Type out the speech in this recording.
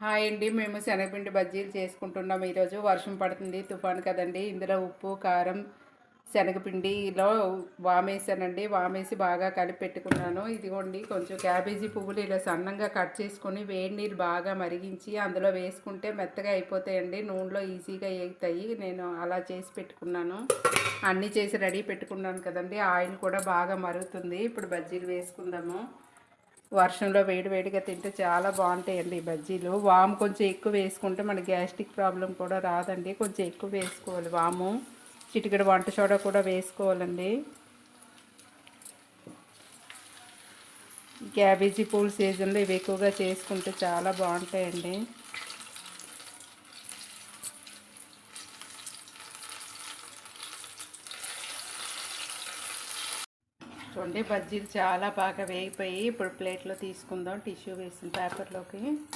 Hi అండి. మేము శనగపిండి బజ్జీలు చేసుకుంటున్నాం ఈరోజు. వర్షం పడుతుంది, తుఫాను కదండీ! ఇందులో ఉప్పు, కారం, శనగపిండిలో వామేసానండి. వామేసి బాగా కలిపి పెట్టుకున్నాను. ఇదిగోండి కొంచెం క్యాబేజీ పువ్వులు ఇలా సన్నంగా కట్ చేసుకొని వేడి నీళ్ళు బాగా మరిగించి అందులో వేసుకుంటే మెత్తగా అయిపోతాయండి. నూనెలో ఈజీగా ఏగుతాయి. నేను అలా చేసి పెట్టుకున్నాను. అన్నీ చేసి రెడీ పెట్టుకున్నాను కదండీ! ఆయిల్ కూడా బాగా మరుగుతుంది. ఇప్పుడు బజ్జీలు వేసుకుందాము. వర్షంలో వేడి వేడిగా తింటే చాలా బాగుంటాయండి ఈ బజ్జీలు. వాము కొంచెం ఎక్కువ వేసుకుంటే మనకి గ్యాస్ట్రిక్ ప్రాబ్లం కూడా రాదండి. కొంచెం ఎక్కువ వేసుకోవాలి వాము. చిటికెడు వంట సోడా కూడా వేసుకోవాలండి. క్యాబేజీ పూల సీజన్లో ఇవి ఎక్కువగా చేసుకుంటే చాలా బాగుంటాయండి. చూడండి బజ్జీలు చాలా బాగా వేగిపోయి ఇప్పుడు ప్లేట్లో తీసుకుందాం. టిష్యూ వేసిన పేపర్లోకి